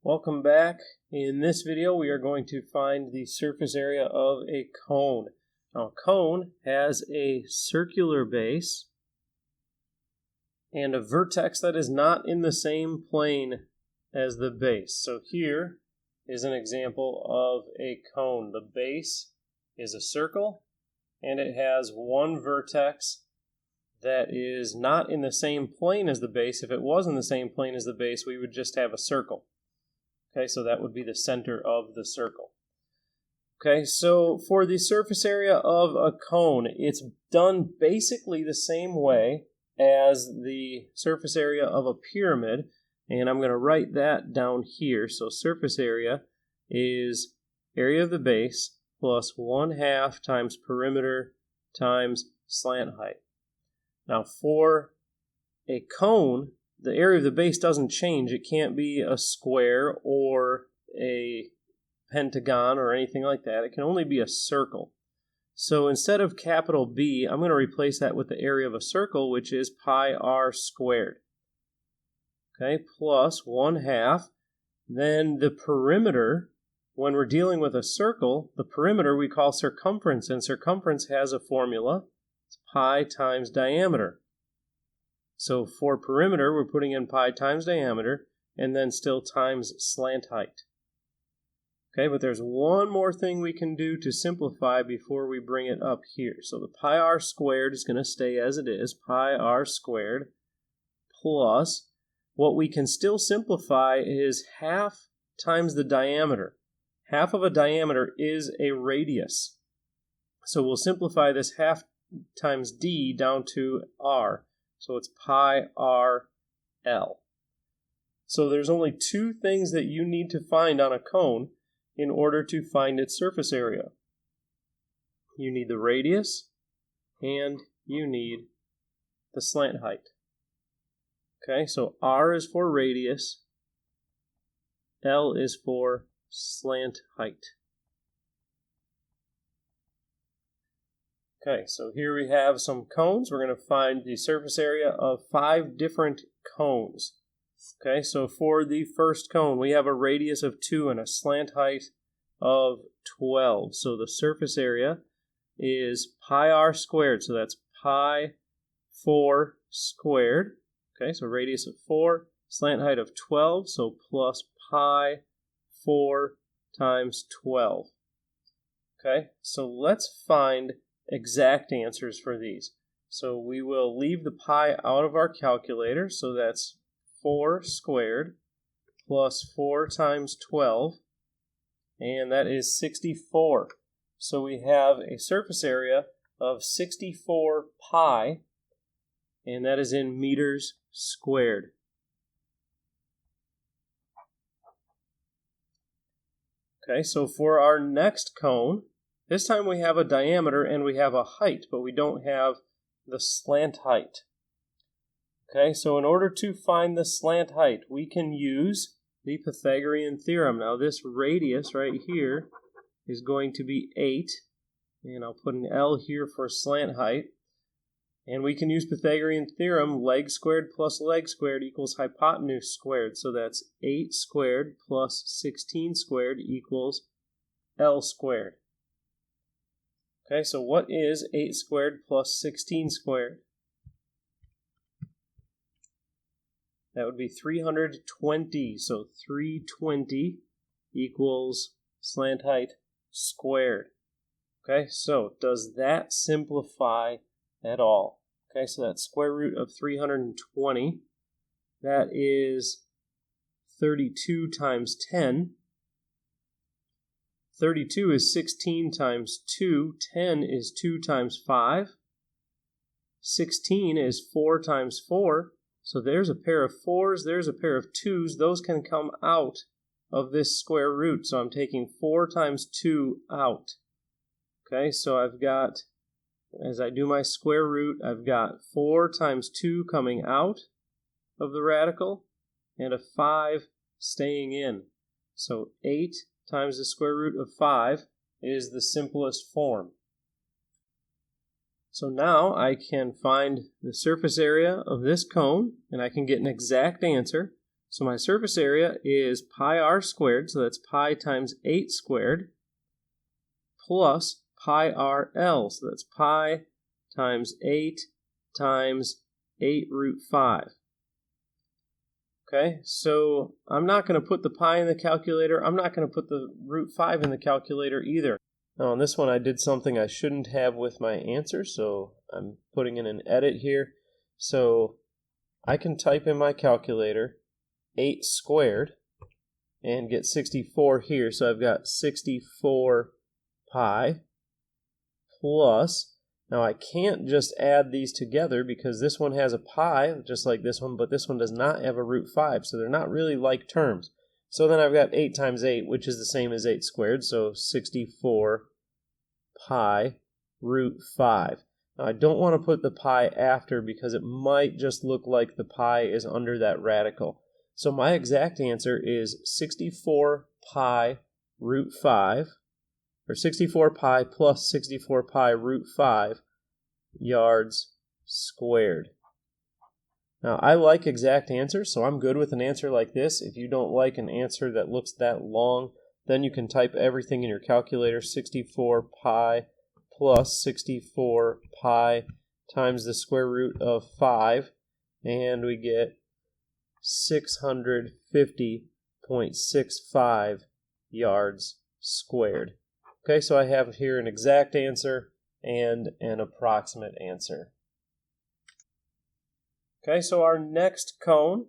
Welcome back. In this video we are going to find the surface area of a cone. Now a cone has a circular base and a vertex that is not in the same plane as the base. So here is an example of a cone. The base is a circle and it has one vertex that is not in the same plane as the base. If it was in the same plane as the base, we would just have a circle. Okay, so that would be the center of the circle. Okay, so for the surface area of a cone, it's done basically the same way as the surface area of a pyramid, and I'm going to write that down here. So surface area is area of the base plus 1/2 times perimeter times slant height. Now for a cone, the area of the base doesn't change. It can't be a square or a pentagon or anything like that. It can only be a circle. So instead of capital B, I'm going to replace that with the area of a circle, which is pi r squared. Okay, plus 1/2. Then the perimeter, when we're dealing with a circle, the perimeter we call circumference, and circumference has a formula. It's pi times diameter. So for perimeter, we're putting in pi times diameter, and then still times slant height. Okay, but there's one more thing we can do to simplify before we bring it up here. So the pi r squared is going to stay as it is, pi r squared, plus what we can still simplify is 1/2 times the diameter. 1/2 of a diameter is a radius. So we'll simplify this 1/2 times d down to r. So it's pi r L. So there's only two things that you need to find on a cone in order to find its surface area. You need the radius and you need the slant height. Okay, so R is for radius, L is for slant height. Okay, so here we have some cones. We're going to find the surface area of 5 different cones. Okay, so for the first cone, we have a radius of 2 and a slant height of 12. So the surface area is pi r squared. So that's pi 4 squared. Okay, so radius of 4, slant height of 12. So plus pi 4 times 12. Okay, so let's find exact answers for these. So we will leave the pi out of our calculator. So that's 4 squared plus 4 times 12, and that is 64. So we have a surface area of 64 pi, and that is in meters squared. Okay, so for our next cone, this time we have a diameter and we have a height, but we don't have the slant height. Okay, so in order to find the slant height, we can use the Pythagorean theorem. Now this radius right here is going to be 8, and I'll put an L here for slant height. And we can use Pythagorean theorem, leg squared plus leg squared equals hypotenuse squared. So that's 8 squared plus 16 squared equals L squared. Okay, so what is 8 squared plus 16 squared? That would be 320. So 320 equals slant height squared. Okay, so does that simplify at all? Okay, so that's square root of 320. That is 32 times 10. 32 is 16 times 2. 10 is 2 times 5. 16 is 4 times 4. So there's a pair of 4s, there's a pair of 2s. Those can come out of this square root. So I'm taking 4 times 2 out. Okay, so I've got, as I do my square root, I've got 4 times 2 coming out of the radical and a 5 staying in. So 8 times the square root of 5 is the simplest form. So now I can find the surface area of this cone, and I can get an exact answer. So my surface area is pi r squared, so that's pi times 8 squared, plus pi r L, so that's pi times 8 times 8 root 5. Okay, so I'm not going to put the pi in the calculator. I'm not going to put the root 5 in the calculator either. Now on this one I did something I shouldn't have with my answer, so I'm putting in an edit here. So I can type in my calculator 8 squared and get 64 here. So I've got 64 pi plus, now I can't just add these together because this one has a pi just like this one, but this one does not have a root 5, so they're not really like terms. So then I've got 8 times 8, which is the same as 8 squared, so 64 pi root 5. Now I don't want to put the pi after because it might just look like the pi is under that radical. So my exact answer is 64 pi root 5, or 64 pi plus 64 pi root 5 yards squared. Now, I like exact answers, so I'm good with an answer like this. If you don't like an answer that looks that long, then you can type everything in your calculator, 64 pi plus 64 pi times the square root of 5, and we get 650.65 yards squared. Okay, so I have here an exact answer and an approximate answer. Okay, so our next cone,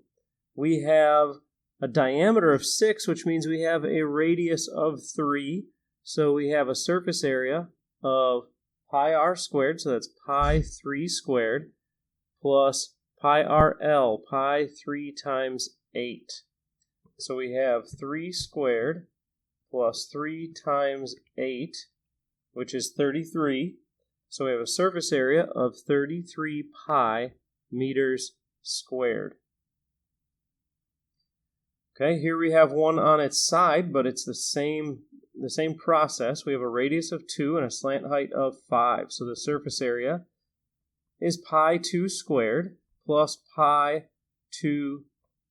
we have a diameter of 6, which means we have a radius of 3. So we have a surface area of pi r squared, so that's pi 3 squared, plus pi r L, pi 3 times 8. So we have 3 squared plus 3 times 8, which is 33. So we have a surface area of 33 pi meters squared. Okay, here we have one on its side, but it's the same process. We have a radius of 2 and a slant height of 5. So the surface area is pi 2 squared plus pi 2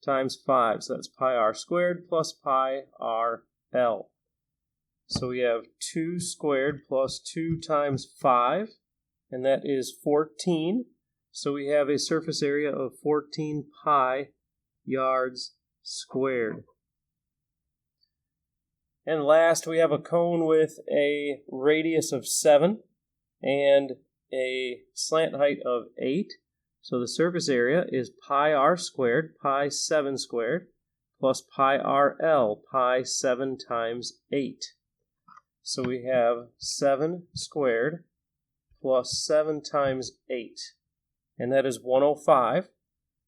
times 5. So that's pi r squared plus pi r L. So we have 2 squared plus 2 times 5, and that is 14. So we have a surface area of 14 pi yards squared. And last, we have a cone with a radius of 7 and a slant height of 8. So the surface area is pi r squared, pi 7 squared, plus pi r L, pi 7 times 8. So we have 7 squared plus 7 times 8, and that is 105.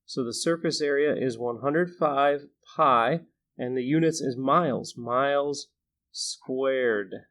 So the surface area is 105 pi, and the units is miles squared.